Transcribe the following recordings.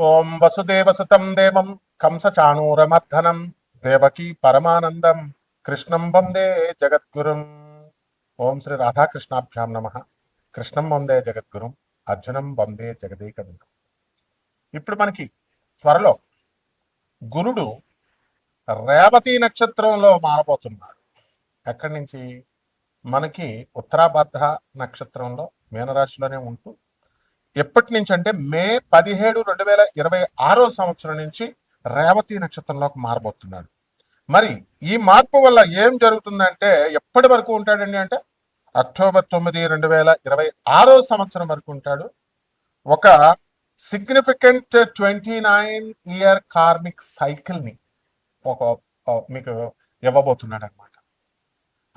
ఓం వసుదేవసుతం దేవం కంసచాణూరమర్ధనం దేవకీ పరమానందం కృష్ణం వందే జగద్గురుం. ఓం శ్రీ రాధాకృష్ణాభ్యాం నమ. కృష్ణం వందే జగద్గురుం, అర్జునం వందే జగదేకవిందం. ఇప్పుడు మనకి త్వరలో గురుడు రేవతి నక్షత్రంలో మారబోతున్నాడు. ఎక్కడి నుంచి? మనకి ఉత్తరాభద్ర నక్షత్రంలో మీనరాశిలోనే ఉంటూ ఎప్పటి నుంచి అంటే మే 17, 2026 సంవత్సరం నుంచి రేవతి నక్షత్రంలోకి మారబోతున్నాడు. మరి ఈ మార్పు వల్ల ఏం జరుగుతుందంటే ఎప్పటి వరకు ఉంటాడండి అంటే అక్టోబర్ 9, 2026 సంవత్సరం వరకు ఉంటాడు. ఒక సిగ్నిఫికెంట్ 29-year కార్మిక్ సైకిల్ని ఒక మీకు ఇవ్వబోతున్నాడు అనమాట.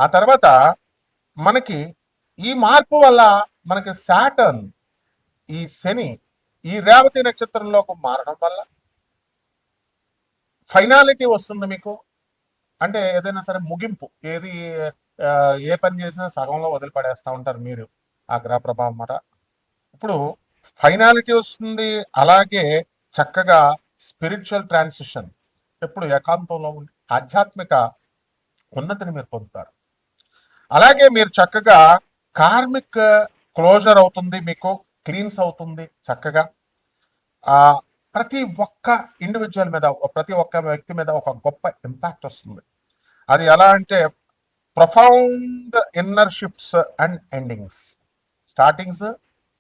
ఆ తర్వాత మనకి ఈ మార్పు వల్ల మనకి సాటర్న్, ఈ శని ఈ రేవతి నక్షత్రంలోకి మారడం వల్ల ఫైనాలిటీ వస్తుంది మీకు. అంటే ఏదైనా సరే ముగింపు, ఏది ఏ పని చేసినా సగంలో వదిలిపడేస్తూ ఉంటారు మీరు ఆ గ్రహ ప్రభావం మాట. ఇప్పుడు ఫైనాలిటీ వస్తుంది. అలాగే చక్కగా స్పిరిచువల్ ట్రాన్సిషన్, ఎప్పుడు ఏకాంతంలో ఉండి ఆధ్యాత్మిక ఉన్నతిని మీరు పొందుతారు. అలాగే మీరు చక్కగా కార్మిక్ క్లోజర్ అవుతుంది, మీకు క్లీన్స్ అవుతుంది చక్కగా. ప్రతి ఒక్క ఇండివిజువల్ మీద, ప్రతి ఒక్క వ్యక్తి మీద ఒక గొప్ప ఇంపాక్ట్ వస్తుంది. అది ఎలా అంటే profound inner shifts and endings, startings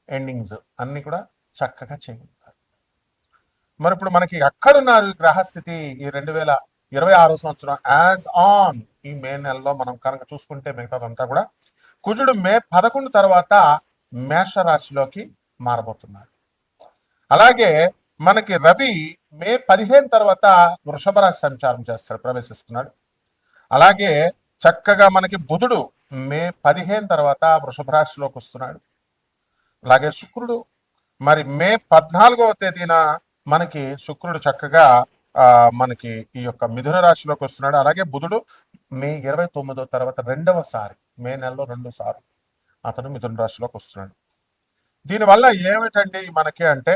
endings అన్ని కూడా చక్కగా చేయగలుగుతారు. మరి ఇప్పుడు మనకి ఎక్కడున్నారు గ్రహస్థితి ఈ 2026 సంవత్సరం యాజ్ ఆన్ ఈ మే నెలలో మనం కనుక చూసుకుంటే మిగతాదంతా కూడా కుజుడు మే 11 తర్వాత మేషరాశిలోకి మారబోతున్నాడు. అలాగే మనకి రవి మే 15 తర్వాత వృషభ రాశి సంచారం చేస్తాడు, ప్రవేశిస్తున్నాడు. అలాగే చక్కగా మనకి బుధుడు మే 15 తర్వాత వృషభ రాశిలోకి వస్తున్నాడు. అలాగే శుక్రుడు మరి మే 14వ తేదీన మనకి శుక్రుడు చక్కగా మనకి ఈ యొక్క మిథున రాశిలోకి వస్తున్నాడు. అలాగే బుధుడు మే 29వ తర్వాత రెండవసారి, మే నెలలో 2 సార్లు అతను మిథున రాశిలోకి వస్తున్నాడు. దీనివల్ల ఏమిటండి మనకి అంటే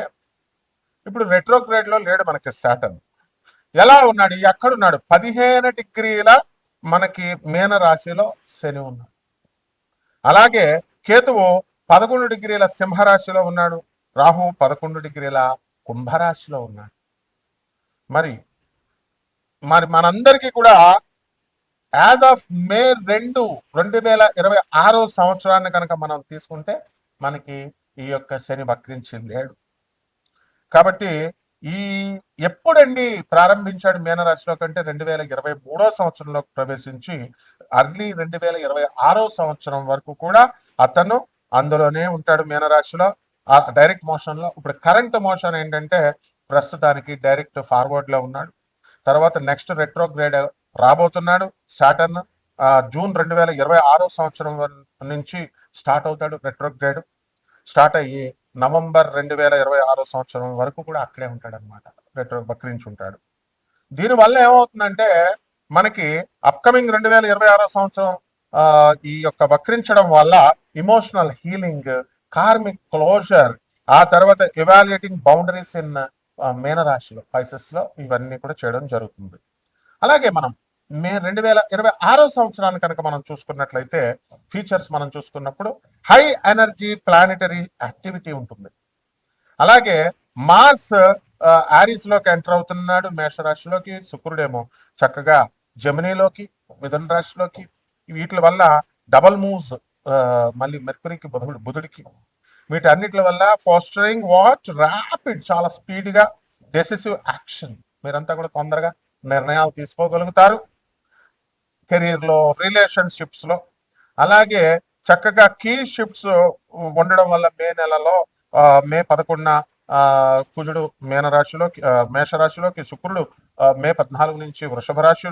ఇప్పుడు రెట్రోగ్రేడ్ లో లేడు మనకి సాటర్న్. ఎలా ఉన్నాడు? ఎక్కడున్నాడు? 15 డిగ్రీల మనకి మీన రాశిలో శని ఉన్నాడు. అలాగే కేతువు 11 డిగ్రీల సింహరాశిలో ఉన్నాడు. రాహు 11 డిగ్రీల కుంభరాశిలో ఉన్నాడు. మరి మనందరికీ కూడా యాజ్ ఆఫ్ మే 2, 2026 సంవత్సరాన్ని కనుక మనం తీసుకుంటే మనకి ఈ యొక్క శని వక్రించి లేడు. కాబట్టి ఈ ఎప్పుడండి ప్రారంభించాడు మీనరాశిలో కంటే 2023 సంవత్సరంలో ప్రవేశించి అర్లీ 2026 సంవత్సరం వరకు కూడా అతను అందులోనే ఉంటాడు మీనరాశిలో, డైరెక్ట్ మోషన్ లో. ఇప్పుడు కరెంట్ మోషన్ ఏంటంటే ప్రస్తుతానికి డైరెక్ట్ ఫార్వర్డ్ లో ఉన్నాడు. తర్వాత నెక్స్ట్ రెట్రోగ్రేడ్ రాబోతున్నాడు సాటర్న్. జూన్ 2026 సంవత్సరం నుంచి స్టార్ట్ అవుతాడు రెట్రోగ్రేడ్. స్టార్ట్ అయ్యి నవంబర్ 2026 సంవత్సరం వరకు కూడా అక్కడే ఉంటాడు అనమాట, రెట్రో వక్రించి ఉంటాడు. దీనివల్ల ఏమవుతుందంటే మనకి అప్కమింగ్ 2026 సంవత్సరం ఈ యొక్క వక్రించడం వల్ల ఇమోషనల్ హీలింగ్, కార్మిక్ క్లోజర్, ఆ తర్వాత ఎవాల్యుయేటింగ్ బౌండరీస్ ఇన్ మీనరాశిలో, పైసెస్ లో ఇవన్నీ కూడా చేయడం జరుగుతుంది. అలాగే మనం మే 2026 సంవత్సరాన్ని కనుక మనం చూసుకున్నట్లయితే ఫీచర్స్ మనం చూసుకున్నప్పుడు హై ఎనర్జీ ప్లానెటరీ యాక్టివిటీ ఉంటుంది. అలాగే మార్స్ ఆరిస్ లోకి ఎంటర్ అవుతున్నాడు మేషరాశిలోకి. శుక్రుడేమో చక్కగా జమినీలోకి, మిథున రాశిలోకి. వీటి వల్ల డబల్ మూవ్స్ మళ్ళీ మెర్కురీకి, బుధుడికి, వీటన్నిటి వల్ల ఫోస్టరింగ్ వాట్ ర్యాపిడ్, చాలా స్పీడ్గా డెసిసివ్ యాక్షన్, మీరంతా కూడా తొందరగా నిర్ణయాలు తీసుకోగలుగుతారు కెరీర్లో, రిలేషన్షిప్స్లో. అలాగే చక్కగా కీ షిఫ్ట్స్ ఉండడం వల్ల మే నెలలో మే 11న కుజుడు మీనరాశిలోకి, మేషరాశిలోకి, శుక్రుడు మే 14 నుంచి వృషభ రాశి,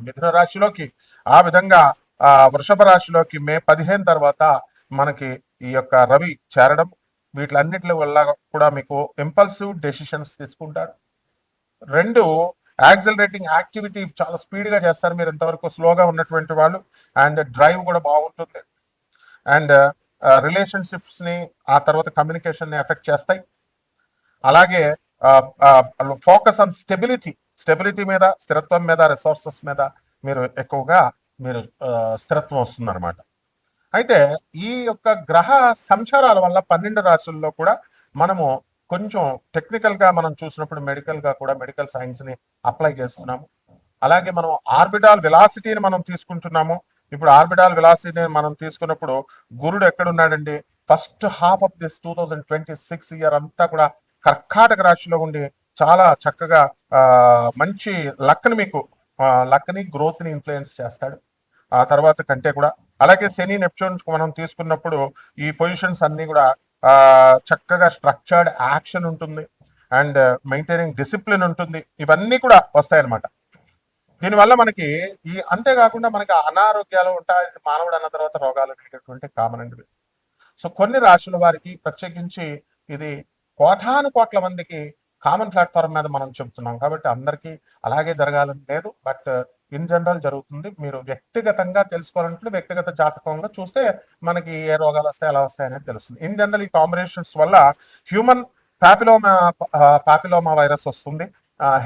మిథున రాశిలోకి, ఆ విధంగా వృషభ రాశిలోకి మే 15 తర్వాత మనకి ఈ యొక్క రవి చేరడం, వీటిలన్నిటి వల్ల కూడా మీకు ఇంపల్సివ్ డెసిషన్స్ తీసుకుంటారు. 2 యాక్సిలరేటింగ్ యాక్టివిటీ, చాలా స్పీడ్గా చేస్తారు మీరు ఇంతవరకు స్లోగా ఉన్నటువంటి వాళ్ళు. అండ్ డ్రైవ్ కూడా బాగుంటుంది. అండ్ రిలేషన్షిప్స్ని, ఆ తర్వాత కమ్యూనికేషన్ని ఎఫెక్ట్ చేస్తాయి. అలాగే ఫోకస్ ఆన్ స్టెబిలిటీ మీద, స్థిరత్వం మీద, రిసోర్సెస్ మీద మీరు ఎక్కువగా మీరు స్థిరత్వం వస్తుందన్నమాట. అయితే ఈ యొక్క గ్రహ సంచారాల వల్ల 12 రాశుల్లో కూడా మనము కొంచెం టెక్నికల్గా మనం చూసినప్పుడు మెడికల్గా కూడా మెడికల్ సైన్స్ని అప్లై చేస్తున్నాము. అలాగే మనం ఆర్బిటాల్ వెలాసిటీని మనం తీసుకుంటున్నాము. ఇప్పుడు ఆర్బిటాల్ వెలాసిటీని మనం తీసుకున్నప్పుడు గురుడు ఎక్కడున్నాడండి? First half of this 2026 year అంతా కూడా కర్కాటక రాశిలో ఉండి చాలా చక్కగా మంచి లక్ని మీకు లక్ని గ్రోత్ని ఇన్ఫ్లుయెన్స్ చేస్తాడు ఆ తర్వాత కంటే కూడా. అలాగే శని నెప్ట్యూన్స్ మనం తీసుకున్నప్పుడు ఈ పొజిషన్స్ అన్ని కూడా చక్కగా స్ట్రక్చర్డ్ యాక్షన్ ఉంటుంది అండ్ మెయింటైనింగ్ డిసిప్లిన్ ఉంటుంది. ఇవన్నీ కూడా వస్తాయన్నమాట. దీనివల్ల మనకి అంతేకాకుండా మనకి అనారోగ్యాలు ఉంటాయి. మానవుడు అన్న తర్వాత రోగాలు అనేటటువంటి కామన్ అండి. సో కొన్ని రాశుల వారికి ప్రత్యేకించి ఇది కోటాను మందికి కామన్ ప్లాట్ఫామ్ మీద మనం చెబుతున్నాం కాబట్టి అందరికీ అలాగే జరగాలని లేదు, బట్ ఇన్ జనరల్ జరుగుతుంది. మీరు వ్యక్తిగతంగా తెలుసుకోవాలంటే వ్యక్తిగత జాతకంగా చూస్తే మనకి ఏ రోగాలు వస్తాయి ఎలా వస్తాయి అనేది తెలుస్తుంది. ఇన్ జనరల్ ఈ కాంబినేషన్స్ వల్ల హ్యూమన్ పాపిలోమా వైరస్ వస్తుంది,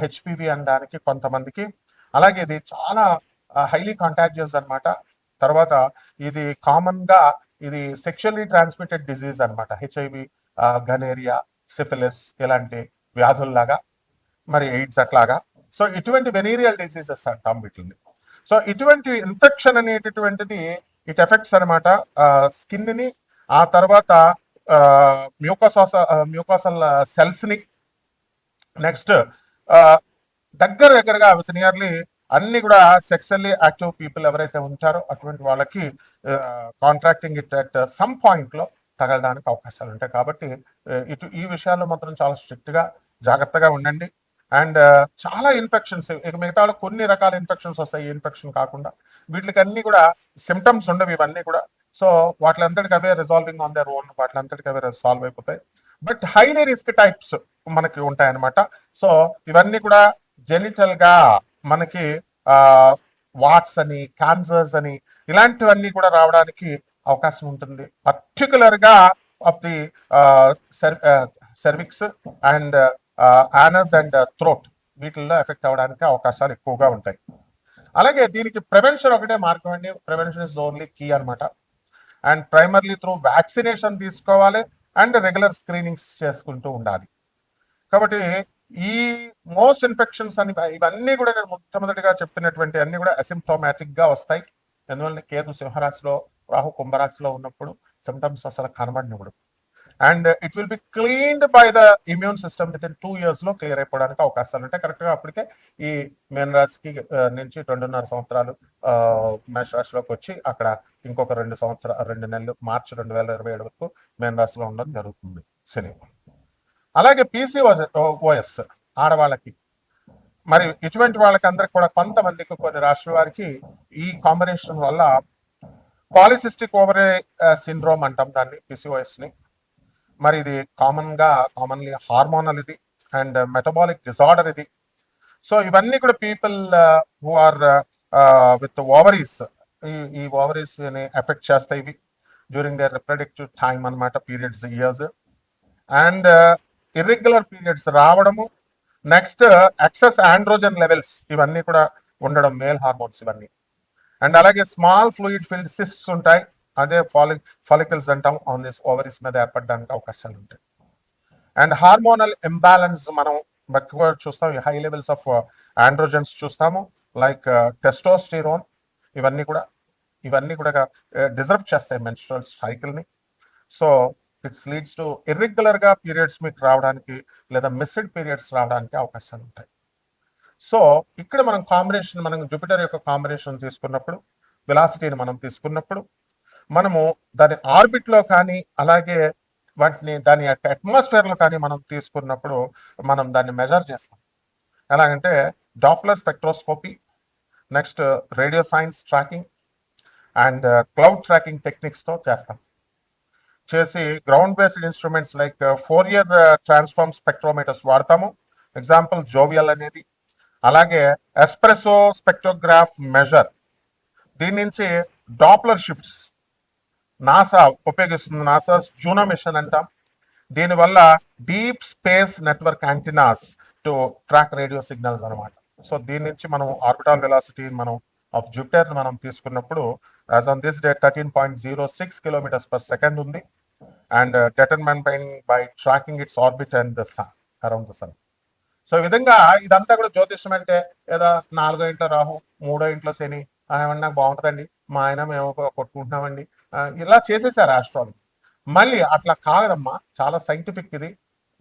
హెచ్పివి అనడానికి కొంతమందికి. అలాగే ఇది చాలా హైలీ కాంటాజియస్ అనమాట. తర్వాత ఇది కామన్ గా ఇది సెక్షువల్లీ ట్రాన్స్మిటెడ్ డిజీజ్ అనమాట. హెచ్ఐవి, గనేరియా, సిఫిలిస్ ఇలాంటి వ్యాధుల్లాగా, మరి ఎయిడ్స్ అట్లాగా. సో ఇటువంటి వెనీరియల్ డిసీజెస్ అంటాం వీటిని. సో ఇటువంటి ఇన్ఫెక్షన్ అనేటటువంటిది ఇట్ ఎఫెక్ట్స్ అనమాట స్కిన్ ని, ఆ తర్వాత మ్యూకోసల్ సెల్స్ ని. నెక్స్ట్ దగ్గరగా విత్ నియర్లీ అన్ని కూడా సెక్సువల్లీ యాక్టివ్ పీపుల్ ఎవరైతే ఉంటారో అటువంటి వాళ్ళకి contracting it at some point లో తగలడానికి అవకాశాలు ఉంటాయి. కాబట్టి ఈ విషయాల్లో మాత్రం చాలా స్ట్రిక్ట్ గా జాగ్రత్తగా ఉండండి. అండ్ చాలా ఇన్ఫెక్షన్స్, ఇక మిగతా కొన్ని రకాల ఇన్ఫెక్షన్స్ వస్తాయి. ఈ ఇన్ఫెక్షన్ కాకుండా వీటికి అన్ని కూడా సిమ్టమ్స్ ఉండవు ఇవన్నీ కూడా. సో వాటిలంతటికి అవే రిజాల్వింగ్ ఆన్ దర్ ఓన్, వాటిలంతటికి అవే సాల్వ్ అయిపోతాయి. బట్ హైలీ రిస్క్ టైప్స్ మనకి ఉంటాయన్నమాట. సో ఇవన్నీ కూడా జెనిటల్ గా మనకి వాట్స్ అని, క్యాన్సర్స్ అని ఇలాంటివన్నీ కూడా రావడానికి అవకాశం ఉంటుంది. పర్టికులర్ గా of the cervix and anus and throat వీటిల్లో ఎఫెక్ట్ అవ్వడానికి అవకాశాలు ఎక్కువగా ఉంటాయి. అలాగే దీనికి ప్రివెన్షన్ ఒకటే మార్గం అండి. ప్రివెన్షన్ ఇస్ ఓన్లీ కీ అనమాట. అండ్ ప్రైమర్లీ త్రూ వ్యాక్సినేషన్ తీసుకోవాలి అండ్ రెగ్యులర్ స్క్రీనింగ్స్ చేసుకుంటూ ఉండాలి. కాబట్టి ఈ మోస్ట్ ఇన్ఫెక్షన్స్ అని ఇవన్నీ కూడా నేను మొట్టమొదటిగా చెప్పినటువంటి అన్ని కూడా అసిమ్ప్టోమాటిక్ గా వస్తాయి. ఎందువల్ల కేతు సింహరాశిలో, రాహు కుంభరాశిలో ఉన్నప్పుడు సిమ్టమ్స్ అసలు కనబడినప్పుడు. And it will be cleaned by the immune system within 2 years లో క్లియర్ అయిపోవడానికి అవకాశాలు ఉంటాయి. కరెక్ట్ గా అప్పటికే ఈ మేన రాశికి నుంచి 2.5 సంవత్సరాలు మేష రాశిలోకి వచ్చి అక్కడ ఇంకొక 2 నెలలు మార్చి 2027 వరకు మేన రాశిలో ఉండడం జరుగుతుంది శని. అలాగే PCOS ఆడవాళ్ళకి, మరి ఇటువంటి వాళ్ళకి అందరికి కూడా కొంతమందికి కొన్ని రాష్ట్రాల వారికి ఈ కాంబినేషన్ వల్ల పాలిసిస్టిక్ ఓవరీ సిండ్రోమ్ అంటాం దాన్ని, PCOS ని. మరి ఇది కామన్లీ హార్మోనల్ ఇది అండ్ మెటబాలిక్ డిజార్డర్ ఇది. సో ఇవన్నీ కూడా people who are with ovaries, ఈ ఓవరీస్ ని ఎఫెక్ట్ చేస్తాయి ఇవి డ్యూరింగ్ దర్ రిప్రొడక్టివ్ టైం అనమాట, periods years. And irregular periods రావడము, నెక్స్ట్ ఎక్సెస్ ఆండ్రోజన్ లెవెల్స్ ఇవన్నీ కూడా ఉండడం, మేల్ హార్మోన్స్ ఇవన్నీ. అండ్ అలాగే స్మాల్ ఫ్లూయిడ్ ఫిల్డ్ సిస్ట్స్ ఉంటాయి, అదే ఫాలికల్స్ అంటాం, ఆన్ దిస్ ఓవరీస్ మీద ఏర్పడడానికి అవకాశాలు ఉంటాయి. అండ్ హార్మోనల్ ఇంబ్యాలెన్స్ మనం ఎక్కువ చూస్తాం, హై లెవెల్స్ ఆఫ్ ఆండ్రోజన్స్ చూస్తాము, లైక్ టెస్టోస్టిరోన్. ఇవన్నీ కూడా డిజర్వ్ చేస్తాయి మెన్స్ట్రువల్ సైకిల్ని. So it's leads to irregular గా పీరియడ్స్ మీకు రావడానికి లేదా మిస్డ్ పీరియడ్స్ రావడానికి అవకాశాలు ఉంటాయి. సో ఇక్కడ మనం జూపిటర్ యొక్క కాంబినేషన్ తీసుకున్నప్పుడు, వెలాసిటీని మనం తీసుకున్నప్పుడు, మనము దాని ఆర్బిట్ లో కానీ అలాగే దాని యొక్క అట్మాస్ఫియర్ లో కానీ మనం తీసుకున్నప్పుడు మనం దాన్ని మెజర్ చేస్తాం. ఎలాగంటే Doppler spectroscopy, next radio science tracking and cloud tracking techniques తో చేసి ground based instruments like Fourier transform spectrometers వాడతాము. ఎగ్జాంపుల్ జోవియల్ అనేది. అలాగే ఎస్ప్రెసో స్పెక్ట్రోగ్రాఫ్ మెజర్, దీని నుంచి డాప్లర్ షిఫ్ట్స్ నాసా ఉపయోగిస్తుంది, నాసా జూనో మిషన్ అంటాం. దీనివల్ల deep space network antennas to track radio signals అనమాట. సో దీని నుంచి మనం ఆర్బిటాల్ వెలాసిటీ మనం ఆఫ్ జూపిటర్ మనం తీసుకున్నప్పుడు as on this date 13.06 kilometres per second ఉంది. And determined by tracking its orbit and the sun, around the sun. So ఈ విధంగా ఇదంతా కూడా జ్యోతిష్యం అంటే ఏదో 4 ఇంట్లో రాహు 3 ఇంట్లో శని ఏమన్నా నాకు బాగుంటుందండి, మా ఆయన మేము కొట్టుకుంటున్నామండి, ఇలా చేసేసారు ఆస్ట్రాలజీ. మళ్ళీ అట్లా కాదమ్మా, చాలా సైంటిఫిక్ ఇది.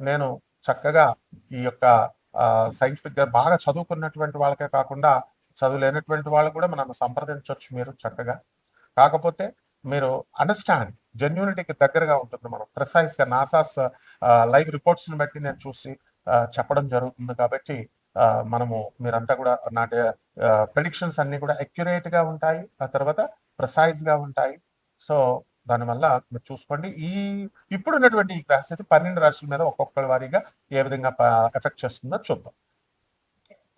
నేను చక్కగా ఈ యొక్క సైంటిఫిక్ గా బాగా చదువుకున్నటువంటి వాళ్ళకే కాకుండా చదువులేనటువంటి వాళ్ళు కూడా మనం సంప్రదించవచ్చు మీరు చక్కగా. కాకపోతే మీరు అండర్స్టాండ్ జెన్యూనిటీకి దగ్గరగా ఉంటుంది. మనం ప్రిసైజ్ గా నాసాస్ లైవ్ రిపోర్ట్స్ ని బట్టి నేను చూసి చెప్పడం జరుగుతుంది. కాబట్టి మనము మీరంతా కూడా నాటి ప్రెడిక్షన్స్ అన్ని కూడా అక్యురేట్ గా ఉంటాయి, ఆ తర్వాత ప్రిసైజ్ గా ఉంటాయి. సో దానివల్ల మీరు చూసుకోండి. ఇప్పుడు ఉన్నటువంటి ఈ గ్రహస్థితి 12 రాశుల మీద ఒక్కొక్కరి వారీగా ఏ విధంగా ఎఫెక్ట్ చేస్తుందో చూద్దాం.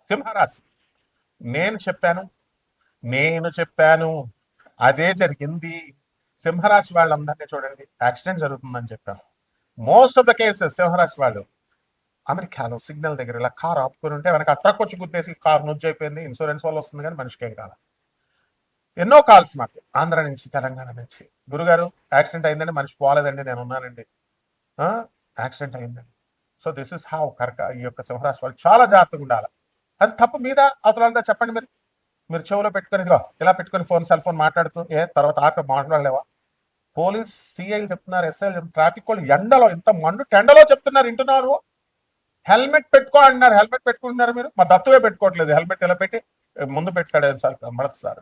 సింహరాశి, నేను చెప్పాను అదే జరిగింది. సింహరాశి వాళ్ళందరినీ చూడండి, యాక్సిడెంట్ జరుగుతుందని చెప్పాను. మోస్ట్ ఆఫ్ ద కేసెస్ సింహరాశి వాళ్ళు అమెరికాలో సిగ్నల్ దగ్గర ఇలా కార్ ఆపుకొని ఉంటే వెనక ట్రక్ వచ్చి గుద్దేసి కార్ నుజ్జు అయిపోయింది. ఇన్సూరెన్స్ వల్ల వస్తుంది కానీ మనిషికి ఏం కాదు. ఎన్నో కాల్స్ నాకు ఆంధ్ర నుంచి తెలంగాణ నుంచి, గురుగారు యాక్సిడెంట్ అయిందండి, మనిషి పోలేదండి, నేను ఉన్నానండి, యాక్సిడెంట్ అయిందండి. సో దిస్ ఇస్ హౌ ఈ యొక్క సింహరాశి వాళ్ళు చాలా జాగ్రత్తగా ఉండాలి. అది తప్పు మీద అవతల చెప్పండి. మీరు చెవులో పెట్టుకొని ఇదిగో ఇలా పెట్టుకొని సెల్ ఫోన్ మాట్లాడుతూ తర్వాత మాట్లాడలేవా? పోలీస్ సిఐలు చెప్తున్నారు, ఎస్ఐలు చెప్తున్నారు, ట్రాఫిక్ వాళ్ళు ఎండలో ఇంత మండు టెండలో చెప్తున్నారు, వింటున్నారు. హెల్మెట్ పెట్టుకో అంటున్నారు, హెల్మెట్ పెట్టుకుంటున్నారు. మీరు మా దత్తువే పెట్టుకోవట్లేదు. హెల్మెట్ ఇలా పెట్టి ముందు పెట్టుతాడు సార్ మడత సార్.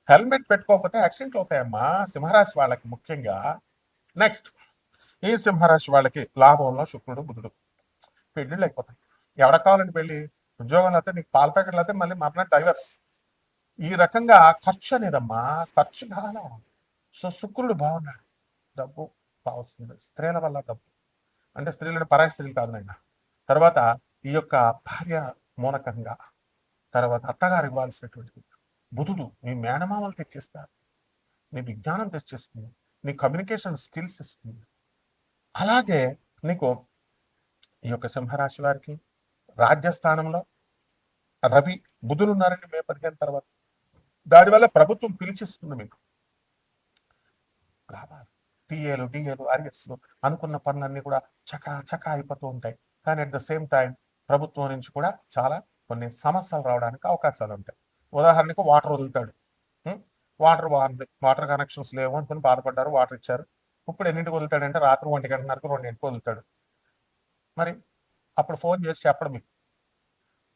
హెల్మెట్ పెట్టుకోకపోతే యాక్సిడెంట్లు అవుతాయమ్మా సింహరాశి వాళ్ళకి ముఖ్యంగా. నెక్స్ట్, ఈ సింహరాశి వాళ్ళకి లాభంలో శుక్రుడు బుధుడు, పెళ్లిళ్ళు అయిపోతాయి. ఎవడ కావాలండి పెళ్లి? ఉద్యోగంలో అయితే నీకు పాల ప్యాకెట్లు అయితే మళ్ళీ మరణ డైవర్స్. ఈ రకంగా ఖర్చు అనేదమ్మా, ఖర్చు కావాలా. సో శుక్రుడు బాగున్నాడు, డబ్బు బాగుంది. స్త్రీల వల్ల డబ్బు అంటే స్త్రీలు పరాయి స్త్రీలు కాదు నాయన. తర్వాత ఈ యొక్క భార్య మూలకంగా, తర్వాత అత్తగారు ఇవ్వాల్సినటువంటి బుధుడు నీ మేనమామలు తెచ్చిస్తారు, నీ విజ్ఞానం తెచ్చిస్తుంది, నీ కమ్యూనికేషన్ స్కిల్స్ ఇస్తుంది. అలాగే నీకు ఈ యొక్క సింహరాశి వారికి రాజ్యస్థానంలో రవి బుధులు ఉన్నారండి మే 15 తర్వాత. దానివల్ల ప్రభుత్వం పిలిచిస్తుంది మీకు లాభాలు, టీఏలు డిఏలు ఆర్ఎస్లు అనుకున్న పనులన్నీ కూడా చకా అయిపోతూ ఉంటాయి. కానీ అట్ ద సేమ్ టైం ప్రభుత్వం నుంచి కూడా చాలా కొన్ని సమస్యలు రావడానికి అవకాశాలు ఉంటాయి. ఉదాహరణకు వాటర్ వదులుతాడు, వాటర్ బాగుంది, వాటర్ కనెక్షన్స్ లేవు అనుకుని బాధపడ్డారు, వాటర్ ఇచ్చారు. ఇప్పుడు ఎన్నింటికి వదులుతాడంటే రాత్రి 1 గంటన్నరకు 2 వదులుతాడు. మరి అప్పుడు ఫోన్ చేసి చెప్పడం, మీకు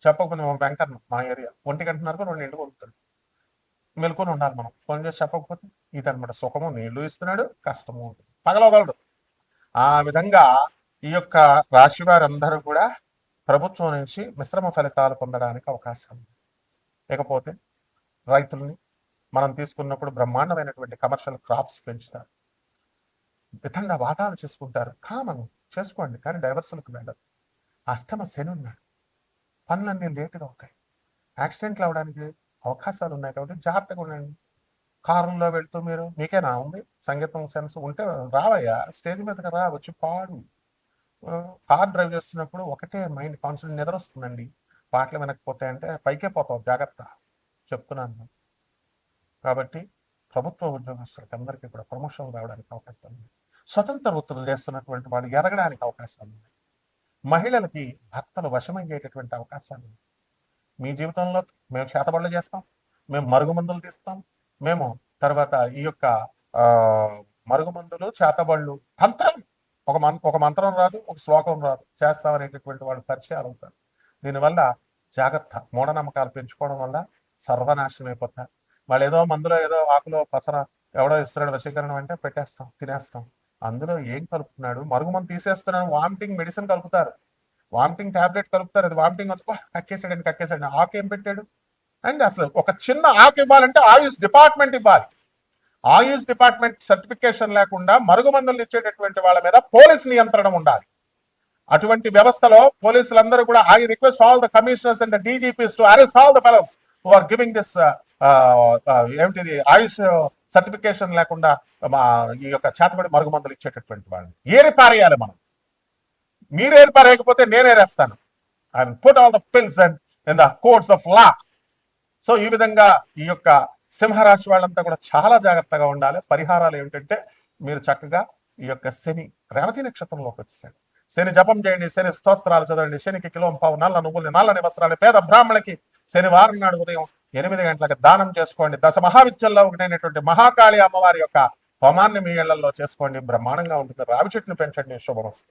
చెప్పకపోతే వెంకన్న మా ఏరియా 1 గంటన్నరకు 2 వదులుతాడు. మెలుకొని ఉండాలి మనం. ఫోన్ చేసి చెప్పకపోతే ఇదనమాట. సుఖము నీళ్లు ఇస్తున్నాడు, కష్టము ఉంటుంది, పగలవగలడు. ఆ విధంగా ఈ యొక్క రాశి వారందరూ కూడా ప్రభుత్వం నుంచి మిశ్రమ ఫలితాలు పొందడానికి అవకాశం ఉంది. లేకపోతే రైతుల్ని మనం తీసుకున్నప్పుడు బ్రహ్మాండమైనటువంటి కమర్షియల్ క్రాప్స్ పెంచుతారు, విధంగా వాదాలు చేసుకుంటారు. కామన్ చేసుకోండి, కానీ డైవర్సల్కి వెళ్ళదు. అష్టమ శని ఉన్నాడు, పనులన్నీ లేటుగా అవుతాయి, యాక్సిడెంట్లు అవడానికి అవకాశాలు ఉన్నాయి. కాబట్టి జాగ్రత్తగా ఉండండి. కారులో వెళ్తూ మీరు మీకేనా ఉంది సంగీతం సెన్స్ ఉంటే రావయ్యా, స్టేజ్ మీదకి రా, వచ్చి పాడు. కార్ డ్రైవ్ చేస్తున్నప్పుడు ఒకటే మైండ్ కాన్సన్ట్రేట్, నిద్ర వస్తుందండి, పాటలు వినకపోతాయంటే పైకే పోతాం, జాగ్రత్త చెప్తున్నాను. కాబట్టి ప్రభుత్వ ఉద్యోగస్తులకి అందరికీ కూడా ప్రమోషన్ రావడానికి అవకాశాలు ఉన్నాయి. స్వతంత్ర వృత్తులు చేస్తున్నటువంటి వాళ్ళు ఎదగడానికి అవకాశాలు ఉన్నాయి. మహిళలకి భర్తలు వశమయ్యేటటువంటి అవకాశాలు ఉన్నాయి. మీ జీవితంలో మేము చేతబడులు చేస్తాం, మేము మరుగుమందులు తీస్తాం, మేము తర్వాత ఈ యొక్క మరుగుమందులు చేతబడులు తంత్రం, ఒక మంత్రం రాదు, ఒక శ్లోకం రాదు, చేస్తామనేటటువంటి వాళ్ళు పరిచయాలు అవుతారు. దీనివల్ల జాగ్రత్త. మూఢనమ్మకాలు పెంచుకోవడం వల్ల సర్వనాశనం అయిపోతారు. వాళ్ళు ఏదో మందులో ఏదో ఆకులో పసర ఎవడో ఇస్తున్నాడు వశీకరణం అంటే పెట్టేస్తాం, తినేస్తాం. అందులో ఏం కలుపుతున్నాడు? మరుగుమందు తీసేస్తున్నాడు, వామిటింగ్ మెడిసిన్ కలుపుతారు, వామిటింగ్ టాబ్లెట్ కలుపుతారు. అది వామిటింగ్ కక్కేసాడు. ఆకు ఏం పెట్టాడు? అండ్ అసలు ఒక చిన్న ఆకు ఇవ్వాలంటే ఆయుష్ డిపార్ట్మెంట్ ఇవ్వాలి. ఆయుష్ డిపార్ట్మెంట్ సర్టిఫికేషన్ లేకుండా మరుగుమందులు ఇచ్చేటటువంటి వాళ్ళ మీద పోలీస్ నియంత్రణ ఉండాలి. అటువంటి వ్యవస్థలో పోలీసులందరూ కూడా I request all the commissioners and the DGPs to arrest all the fellows who are giving this ఏమిటిది ఆయుష్ సర్టిఫికేషన్ లేకుండా ఈ యొక్క చేతబడి మరుగుమందులు ఇచ్చేటటువంటి వాళ్ళని ఏరి పారేయాలి మనం. మీరేపారేయకపోతే నేనేరేస్తాను. I put all the pills and in the courts of law. So ఈ విధంగా ఈ యొక్క సింహరాశి వాళ్ళంతా కూడా చాలా జాగ్రత్తగా ఉండాలి. పరిహారాలు ఏమిటంటే మీరు చక్కగా ఈ యొక్క శని రేవతి నక్షత్రంలోకి వచ్చేసాడు. శని జపం చేయండి, శని స్తోత్రాలు చదవండి, శనికి కిలో పావు నల్ల నువ్వుల్ని నల్లని వస్త్రాలు పేద బ్రాహ్మణులకి శనివారం నాడు ఉదయం 8 గంటలకు దానం చేసుకోండి. దశ మహావిద్యల్లో ఒకటైనటువంటి మహాకాళి అమ్మవారి యొక్క హోమాన్ని మీ ఇళ్లలో చేసుకోండి. బ్రహ్మాండంగా ఉంటుంది. రావి చెట్టును పెంచండి. శుభమస్తు.